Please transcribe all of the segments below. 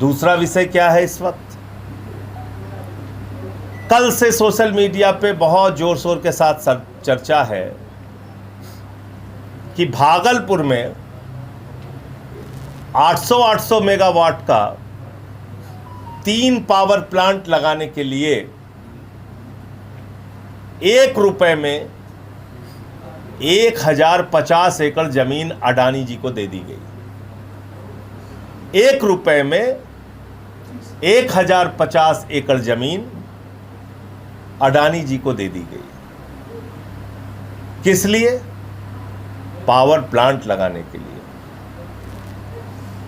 दूसरा विषय क्या है इस वक्त? कल से सोशल मीडिया पे बहुत जोर शोर के साथ चर्चा है कि भागलपुर में 800 मेगावाट का 3 पावर प्लांट लगाने के लिए 1 रुपए में 1050 एकड़ जमीन अडानी जी को दे दी गई। 1 रुपए में 1050 एकड़ जमीन अडानी जी को दे दी गई। किस लिए? पावर प्लांट लगाने के लिए।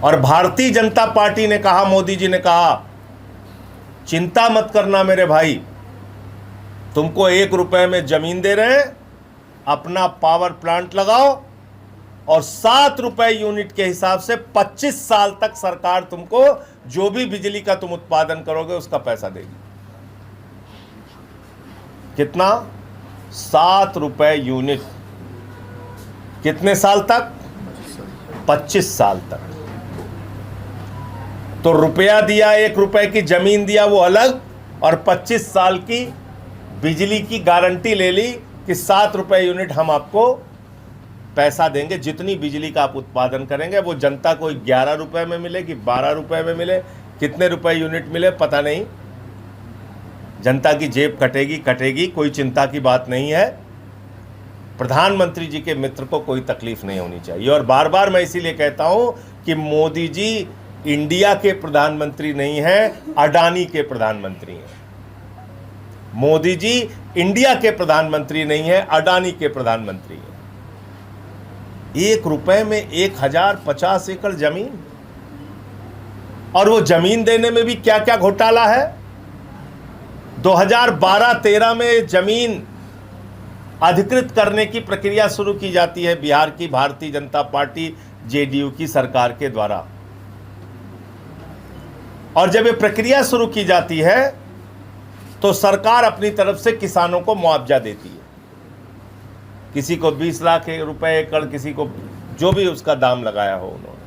और भारतीय जनता पार्टी ने कहा, मोदी जी ने कहा, चिंता मत करना मेरे भाई, तुमको 1 रुपए में जमीन दे रहे हैं, अपना पावर प्लांट लगाओ और 7 रुपए यूनिट के हिसाब से 25 साल तक सरकार तुमको जो भी बिजली का तुम उत्पादन करोगे उसका पैसा देगी। कितना? 7 रुपए यूनिट। कितने साल तक? 25 साल तक। तो रुपया दिया, 1 रुपए की जमीन दिया वो अलग, और 25 साल की बिजली की गारंटी ले ली कि 7 रुपए यूनिट हम आपको पैसा देंगे। जितनी बिजली का आप उत्पादन करेंगे वो जनता को 11 रुपए में मिले कि 12 रुपए में मिले, कितने रुपए यूनिट मिले पता नहीं, जनता की जेब कटेगी, कोई चिंता की बात नहीं है। प्रधानमंत्री जी के मित्र को कोई तकलीफ नहीं होनी चाहिए। और बार बार मैं इसीलिए कहता हूं कि मोदी जी इंडिया के प्रधानमंत्री नहीं हैं, अडानी के प्रधानमंत्री हैं। मोदी जी इंडिया के प्रधानमंत्री नहीं है, अडानी के प्रधानमंत्री हैं। 1 रुपए में 1050 एकड़ जमीन, और वो जमीन देने में भी क्या क्या घोटाला है। 2012-13 में जमीन अधिकृत करने की प्रक्रिया शुरू की जाती है बिहार की भारतीय जनता पार्टी जेडीयू की सरकार के द्वारा, और जब ये प्रक्रिया शुरू की जाती है तो सरकार अपनी तरफ से किसानों को मुआवजा देती है। किसी को 20 लाख रुपए एकड़, किसी को जो भी उसका दाम लगाया हो उन्होंने।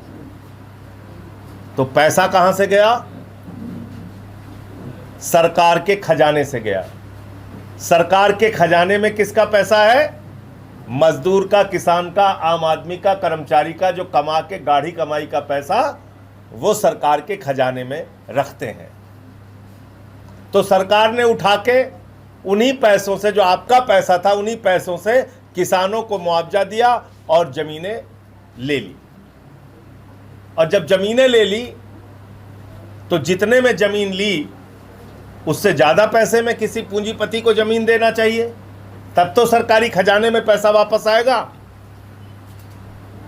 तो पैसा कहां से गया? सरकार के खजाने से गया। सरकार के खजाने में किसका पैसा है? मजदूर का, किसान का, आम आदमी का, कर्मचारी का, जो कमा के गाढ़ी कमाई का पैसा वो सरकार के खजाने में रखते हैं। तो सरकार ने उठा के उन्हीं पैसों से, जो आपका पैसा था, उन्हीं पैसों से किसानों को मुआवजा दिया और जमीनें ले ली। और जब जमीनें ले ली तो जितने में जमीन ली उससे ज्यादा पैसे में किसी पूंजीपति को जमीन देना चाहिए, तब तो सरकारी खजाने में पैसा वापस आएगा।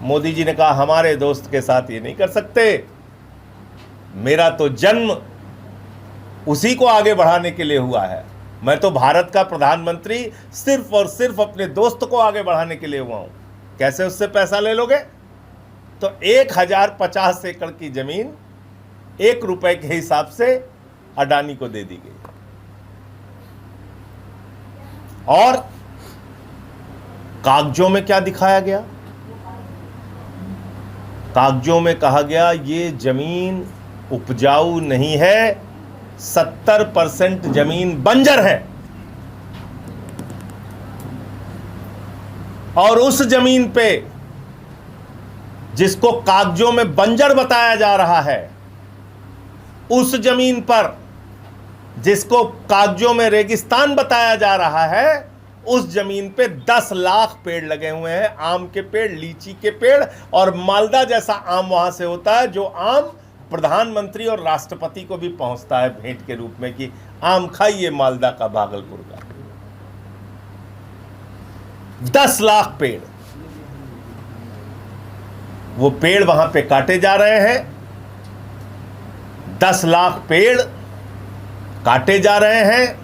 मोदी जी ने कहा हमारे दोस्त के साथ ये नहीं कर सकते, मेरा तो जन्म उसी को आगे बढ़ाने के लिए हुआ है। मैं तो भारत का प्रधानमंत्री सिर्फ और सिर्फ अपने दोस्त को आगे बढ़ाने के लिए हुआ हूं। कैसे उससे पैसा ले लोगे? तो 1050 एकड़ की जमीन 1 रुपए के हिसाब से अडानी को दे दी गई। और कागजों में क्या दिखाया गया? कागजों में कहा गया ये जमीन उपजाऊ नहीं है, 70% जमीन बंजर है। और उस जमीन पे जिसको कागजों में बंजर बताया जा रहा है, उस जमीन पर जिसको कागजों में रेगिस्तान बताया जा रहा है, उस जमीन पे 10 लाख पेड़ लगे हुए हैं। आम के पेड़, लीची के पेड़, और मालदा जैसा आम वहां से होता है जो आम प्रधानमंत्री और राष्ट्रपति को भी पहुंचता है भेंट के रूप में कि आम खाइए मालदा का, भागलपुर का। 10 लाख पेड़, वो पेड़ वहां पे काटे जा रहे हैं। 10 लाख पेड़ काटे जा रहे हैं।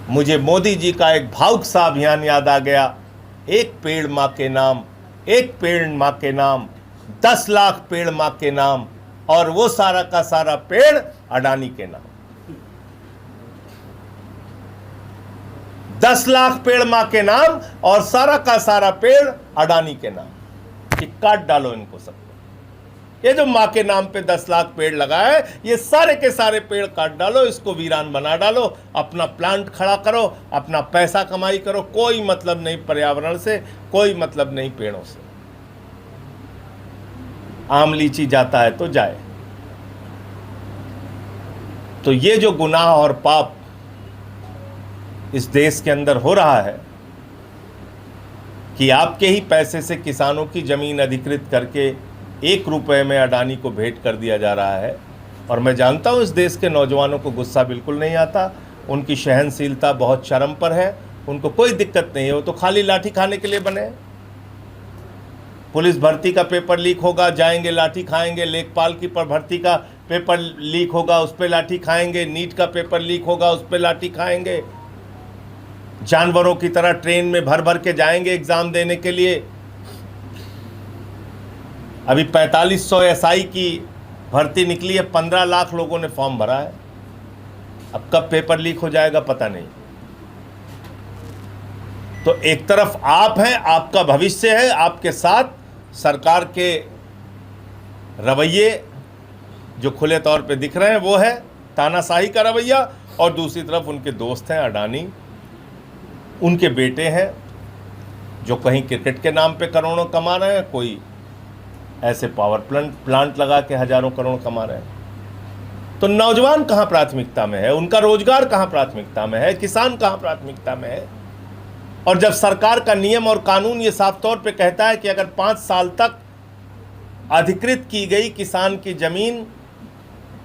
मुझे मोदी जी का एक भावुक सा अभियान याद आ गया, एक पेड़ मां के नाम, एक पेड़ मां के नाम, 10 लाख पेड़ मां के नाम, और वो सारा का सारा पेड़ अडानी के नाम। 10 लाख पेड़ मां के नाम और सारा का सारा पेड़ अडानी के नाम। कि काट डालो इनको सबको। ये जो माँ के नाम पे 10 लाख पेड़ लगाए, ये सारे के सारे पेड़ काट डालो, इसको वीरान बना डालो, अपना प्लांट खड़ा करो, अपना पैसा कमाई करो, कोई मतलब नहीं पर्यावरण से, कोई मतलब नहीं पेड़ों से। आम लीची जाता है तो जाए। तो ये जो गुनाह और पाप इस देश के अंदर हो रहा है कि आपके ही पैसे से किसानों की जमीन अधिकृत करके 1 रुपए में अडानी को भेंट कर दिया जा रहा है। और मैं जानता हूं इस देश के नौजवानों को गुस्सा बिल्कुल नहीं आता, उनकी सहनशीलता बहुत चरम पर है, उनको कोई दिक्कत नहीं है, वो तो खाली लाठी खाने के लिए बने हैं। पुलिस भर्ती का पेपर लीक होगा, जाएंगे लाठी खाएंगे, लेखपाल की भर्ती का पेपर लीक होगा, उस पर लाठी खाएंगे, नीट का पेपर लीक होगा, उस पर लाठी खाएंगे, जानवरों की तरह ट्रेन में भर भर के जाएंगे एग्जाम देने के लिए। अभी 4500 एसआई की भर्ती निकली है, 15 लाख लोगों ने फॉर्म भरा है। अब कब पेपर लीक हो जाएगा पता नहीं। तो एक तरफ आप हैं, आपका भविष्य है, आपके साथ सरकार के रवैये जो खुले तौर पे दिख रहे हैं वो है तानाशाही का रवैया, और दूसरी तरफ उनके दोस्त हैं अडानी, उनके बेटे हैं जो कहीं क्रिकेट के नाम पे करोड़ों कमा रहे हैं, कोई ऐसे पावर प्लांट लगा के हजारों करोड़ कमा रहे हैं। तो नौजवान कहाँ प्राथमिकता में है, उनका रोजगार कहाँ प्राथमिकता में है, किसान कहाँ प्राथमिकता में है। और जब सरकार का नियम और कानून ये साफ तौर पे कहता है कि अगर 5 साल तक अधिकृत की गई किसान की जमीन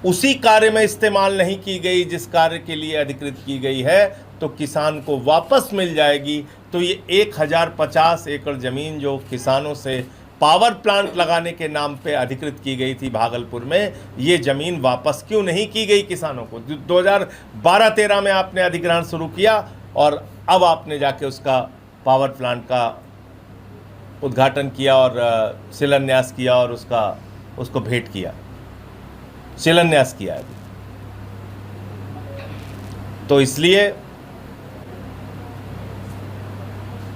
उसी कार्य में इस्तेमाल नहीं की गई जिस कार्य के लिए अधिकृत की गई है, तो किसान को वापस मिल जाएगी। तो ये 1050 एकड़ ज़मीन जो किसानों से पावर प्लांट लगाने के नाम पे अधिकृत की गई थी भागलपुर में, ये ज़मीन वापस क्यों नहीं की गई किसानों को? 2012-13 में आपने अधिग्रहण शुरू किया और अब आपने जाके उसका पावर प्लांट का उद्घाटन किया और शिलान्यास किया और उसको भेंट किया, शिलान्यास किया है। तो इसलिए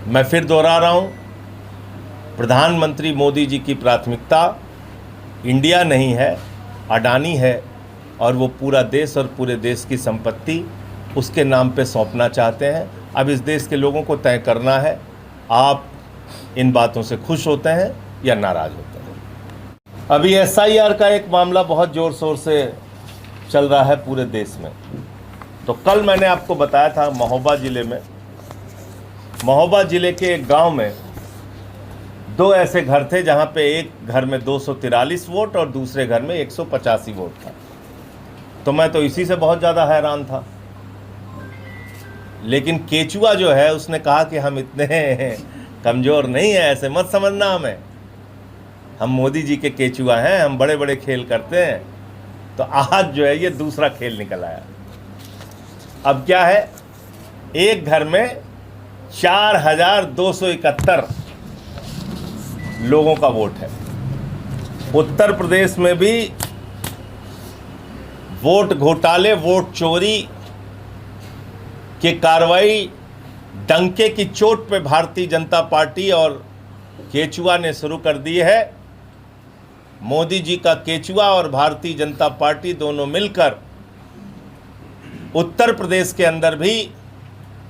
मैं फिर दोहरा रहा हूं, प्रधानमंत्री मोदी जी की प्राथमिकता इंडिया नहीं है, अडानी है, और वो पूरा देश और पूरे देश की संपत्ति उसके नाम पे सौंपना चाहते हैं। अब इस देश के लोगों को तय करना है, आप इन बातों से खुश होते हैं या नाराज होते हैं। अभी एसआईआर का एक मामला बहुत ज़ोर शोर से चल रहा है पूरे देश में। तो कल मैंने आपको बताया था महोबा ज़िले के एक गांव में 2 ऐसे घर थे जहां पे एक घर में 243 वोट और दूसरे घर में 185 वोट था। तो मैं तो इसी से बहुत ज़्यादा हैरान था। लेकिन केचुआ जो है उसने कहा कि हम इतने कमज़ोर नहीं हैं, ऐसे मत समझना हमें, हम मोदी जी के केचुआ हैं, हम बड़े बड़े खेल करते हैं। तो आज जो है ये दूसरा खेल निकल आया। अब क्या है, एक घर में 4271 लोगों का वोट है। उत्तर प्रदेश में भी वोट घोटाले, वोट चोरी की कार्रवाई डंके की चोट पे भारतीय जनता पार्टी और केचुआ ने शुरू कर दी है। मोदी जी का केचुआ और भारतीय जनता पार्टी दोनों मिलकर उत्तर प्रदेश के अंदर भी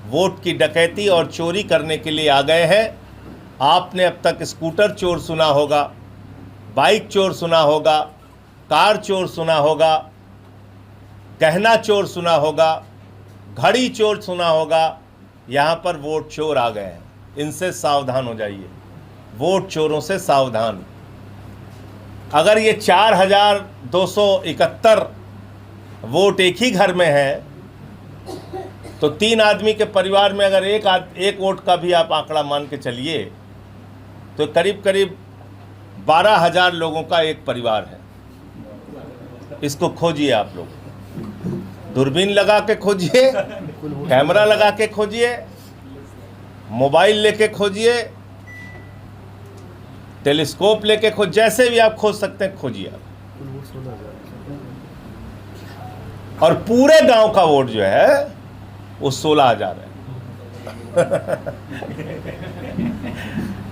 वोट की डकैती और चोरी करने के लिए आ गए हैं। आपने अब तक स्कूटर चोर सुना होगा, बाइक चोर सुना होगा, कार चोर सुना होगा, गहना चोर सुना होगा, घड़ी चोर सुना होगा। यहाँ पर वोट चोर आ गए हैं, इनसे सावधान हो जाइए, वोट चोरों से सावधान। अगर ये 4271 वोट एक ही घर में है तो 3 आदमी के परिवार में अगर एक वोट का भी आप आंकड़ा मान के चलिए तो करीब करीब 12,000 लोगों का एक परिवार है। इसको खोजिए, आप लोग दूरबीन लगा के खोजिए, कैमरा लगा के खोजिए, मोबाइल लेके खोजिए, टेलीस्कोप लेके खोज, जैसे भी आप खोज सकते हैं खोजिए आप। और पूरे गांव का वोट जो है वो 16,000 है।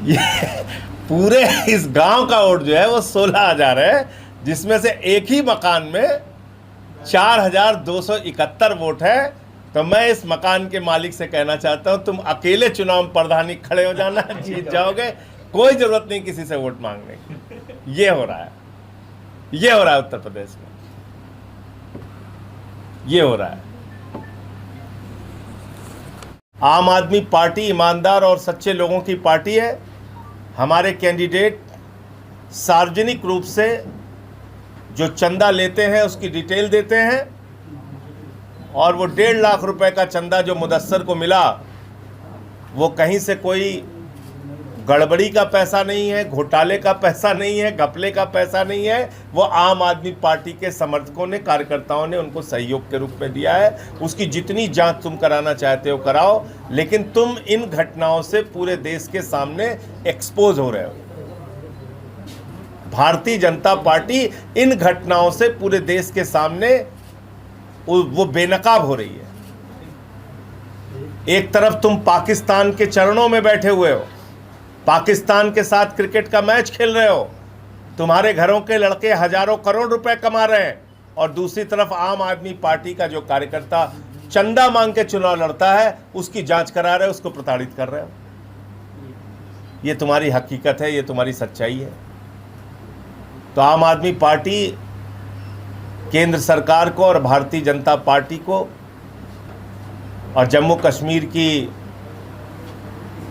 ये पूरे इस गांव का वोट जो है वो 16,000 है, जिसमें से एक ही मकान में 4,271 वोट है। तो मैं इस मकान के मालिक से कहना चाहता हूं, तुम अकेले चुनाव में प्रधानी खड़े हो जाना, जीत जाओगे, कोई जरूरत नहीं किसी से वोट मांगने की। ये हो रहा है, ये हो रहा है उत्तर प्रदेश में, ये हो रहा है। आम आदमी पार्टी ईमानदार और सच्चे लोगों की पार्टी है। हमारे कैंडिडेट सार्वजनिक रूप से जो चंदा लेते हैं उसकी डिटेल देते हैं, और वो 1.5 लाख रुपए का चंदा जो मुदस्सर को मिला वो कहीं से कोई गड़बड़ी का पैसा नहीं है, घोटाले का पैसा नहीं है, घपले का पैसा नहीं है। वो आम आदमी पार्टी के समर्थकों ने, कार्यकर्ताओं ने उनको सहयोग के रूप में दिया है। उसकी जितनी जांच तुम कराना चाहते हो कराओ, लेकिन तुम इन घटनाओं से पूरे देश के सामने एक्सपोज हो रहे हो। भारतीय जनता पार्टी इन घटनाओं से पूरे देश के सामने वो बेनकाब हो रही है। एक तरफ तुम पाकिस्तान के चरणों में बैठे हुए हो, पाकिस्तान के साथ क्रिकेट का मैच खेल रहे हो, तुम्हारे घरों के लड़के हजारों करोड़ रुपए कमा रहे हैं, और दूसरी तरफ आम आदमी पार्टी का जो कार्यकर्ता चंदा मांग के चुनाव लड़ता है उसकी जांच करा रहे हो, उसको प्रताड़ित कर रहे हो। ये तुम्हारी हकीकत है, ये तुम्हारी सच्चाई है। तो आम आदमी पार्टी केंद्र सरकार को और भारतीय जनता पार्टी को और जम्मू कश्मीर की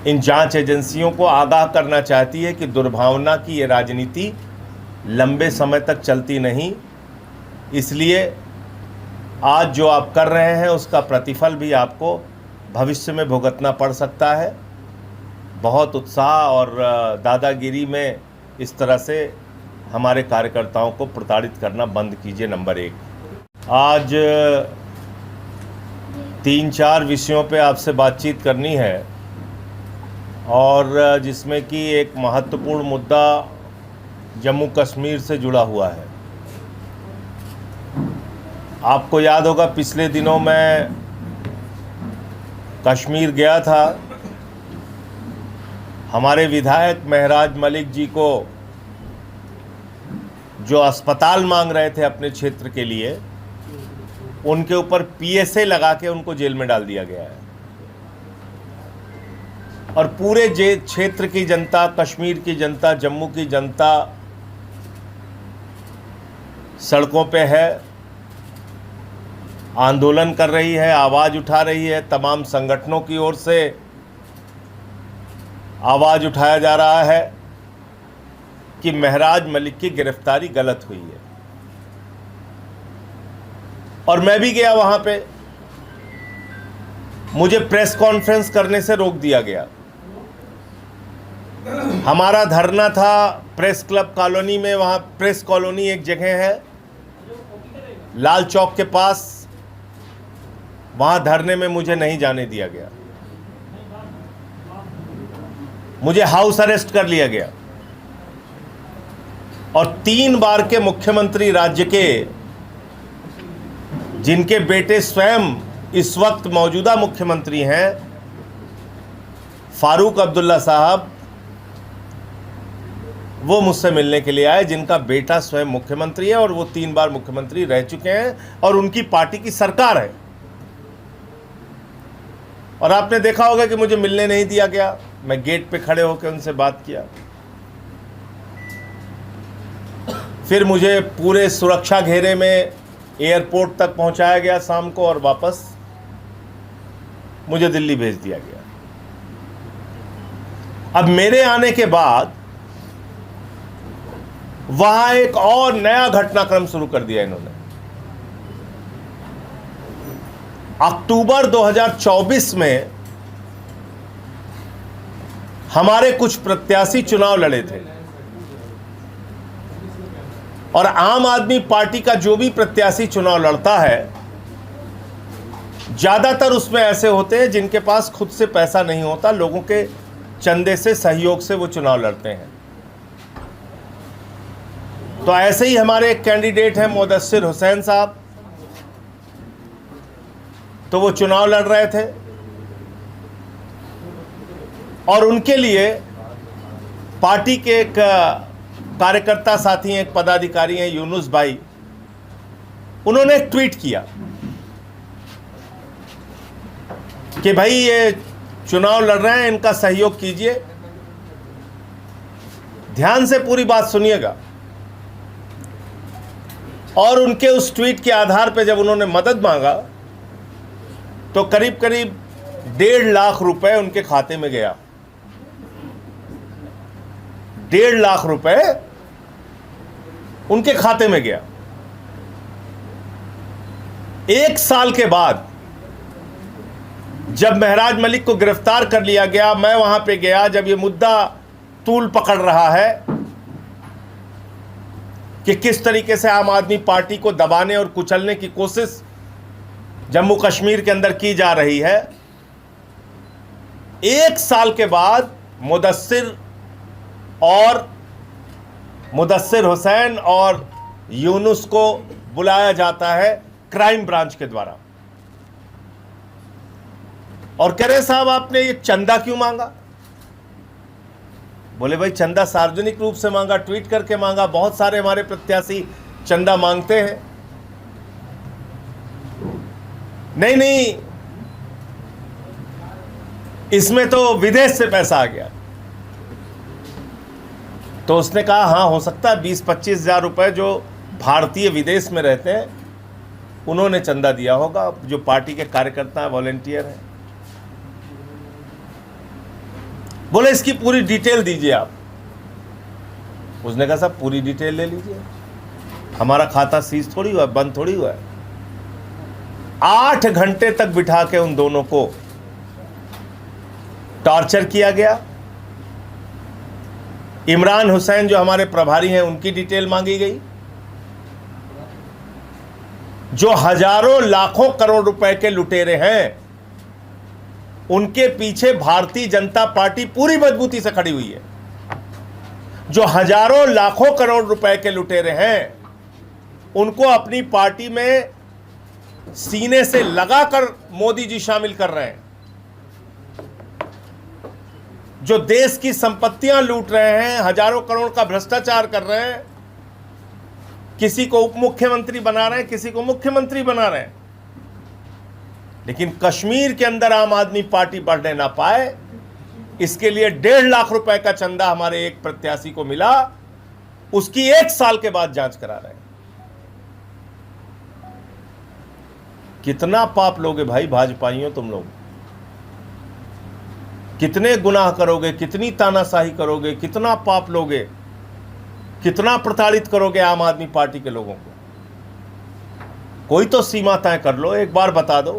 इन जांच एजेंसियों को आगाह करना चाहती है कि दुर्भावना की ये राजनीति लंबे समय तक चलती नहीं। इसलिए आज जो आप कर रहे हैं उसका प्रतिफल भी आपको भविष्य में भुगतना पड़ सकता है। बहुत उत्साह और दादागिरी में इस तरह से हमारे कार्यकर्ताओं को प्रताड़ित करना बंद कीजिए। नंबर 1, आज 3-4 विषयों पे आपसे बातचीत करनी है, और जिसमें कि एक महत्वपूर्ण मुद्दा जम्मू कश्मीर से जुड़ा हुआ है। आपको याद होगा पिछले दिनों मैं कश्मीर गया था। हमारे विधायक महराज मलिक जी को जो अस्पताल मांग रहे थे अपने क्षेत्र के लिए, उनके ऊपर पीएसए लगा के उनको जेल में डाल दिया गया है। और पूरे क्षेत्र की जनता, कश्मीर की जनता, जम्मू की जनता सड़कों पे है, आंदोलन कर रही है, आवाज़ उठा रही है। तमाम संगठनों की ओर से आवाज़ उठाया जा रहा है कि महराज मलिक की गिरफ्तारी गलत हुई है। और मैं भी गया वहां पे, मुझे प्रेस कॉन्फ्रेंस करने से रोक दिया गया। हमारा धरना था प्रेस क्लब कॉलोनी में। वहां प्रेस कॉलोनी एक जगह है लाल चौक के पास, वहां धरने में मुझे नहीं जाने दिया गया। मुझे हाउस अरेस्ट कर लिया गया, और 3 बार के मुख्यमंत्री राज्य के, जिनके बेटे स्वयं इस वक्त मौजूदा मुख्यमंत्री हैं, फारूक अब्दुल्ला साहब, वो मुझसे मिलने के लिए आए, जिनका बेटा स्वयं मुख्यमंत्री है और वो 3 बार मुख्यमंत्री रह चुके हैं और उनकी पार्टी की सरकार है। और आपने देखा होगा कि मुझे मिलने नहीं दिया गया। मैं गेट पे खड़े होकर उनसे बात किया। फिर मुझे पूरे सुरक्षा घेरे में एयरपोर्ट तक पहुंचाया गया शाम को, और वापस मुझे दिल्ली भेज दिया गया। अब मेरे आने के बाद वहां एक और नया घटनाक्रम शुरू कर दिया इन्होंने। अक्टूबर 2024 में हमारे कुछ प्रत्याशी चुनाव लड़े थे, और आम आदमी पार्टी का जो भी प्रत्याशी चुनाव लड़ता है, ज्यादातर उसमें ऐसे होते हैं जिनके पास खुद से पैसा नहीं होता, लोगों के चंदे से, सहयोग से वो चुनाव लड़ते हैं। तो ऐसे ही हमारे एक कैंडिडेट हैं मुदस्सिर हुसैन साहब, तो वो चुनाव लड़ रहे थे, और उनके लिए पार्टी के एक कार्यकर्ता साथी हैं, एक पदाधिकारी हैं यूनुस भाई, उन्होंने एक ट्वीट किया कि भाई ये चुनाव लड़ रहे हैं, इनका सहयोग कीजिए। ध्यान से पूरी बात सुनिएगा। और उनके उस ट्वीट के आधार पर जब उन्होंने मदद मांगा तो करीब करीब 1.5 लाख रुपए उनके खाते में गया। 1.5 लाख रुपए उनके खाते में गया। 1 साल के बाद जब महराज मलिक को गिरफ्तार कर लिया गया, मैं वहां पे गया जब ये मुद्दा तूल पकड़ रहा है कि किस तरीके से आम आदमी पार्टी को दबाने और कुचलने की कोशिश जम्मू कश्मीर के अंदर की जा रही है। 1 साल के बाद मुदस्सिर हुसैन और यूनुस को बुलाया जाता है क्राइम ब्रांच के द्वारा और कह रहे साहब आपने ये चंदा क्यों मांगा? बोले भाई चंदा सार्वजनिक रूप से मांगा, ट्वीट करके मांगा, बहुत सारे हमारे प्रत्याशी चंदा मांगते हैं। नहीं, इसमें तो विदेश से पैसा आ गया। तो उसने कहा हाँ हो सकता है 20-25 हज़ार रुपए जो भारतीय विदेश में रहते हैं उन्होंने चंदा दिया होगा, जो पार्टी के कार्यकर्ता हैं, वॉलंटियर हैं। बोले इसकी पूरी डिटेल दीजिए आप। उसने कहा साहब पूरी डिटेल ले लीजिए, हमारा खाता सीज थोड़ी हुआ है, बंद थोड़ी हुआ है। 8 घंटे तक बिठा के उन दोनों को टॉर्चर किया गया। इमरान हुसैन जो हमारे प्रभारी हैं उनकी डिटेल मांगी गई। जो हजारों लाखों करोड़ रुपए के लुटेरे हैं उनके पीछे भारतीय जनता पार्टी पूरी मजबूती से खड़ी हुई है। जो हजारों लाखों करोड़ रुपए के लुटेरे हैं उनको अपनी पार्टी में सीने से लगाकर मोदी जी शामिल कर रहे हैं। जो देश की संपत्तियां लूट रहे हैं, हजारों करोड़ का भ्रष्टाचार कर रहे हैं, किसी को उप मुख्यमंत्री बना रहे हैं, किसी को मुख्यमंत्री बना रहे हैं, लेकिन कश्मीर के अंदर आम आदमी पार्टी बढ़ने ना पाए, इसके लिए 1.5 लाख रुपए का चंदा हमारे एक प्रत्याशी को मिला। उसकी 1 साल के बाद जांच करा रहे हैं। कितना पाप लोगे भाई भाजपाइयों तुम लोग? कितने गुनाह करोगे, कितनी तानाशाही करोगे, कितना पाप लोगे, कितना प्रताड़ित करोगे आम आदमी पार्टी के लोगों को? कोई तो सीमा तय कर लो, एक बार बता दो।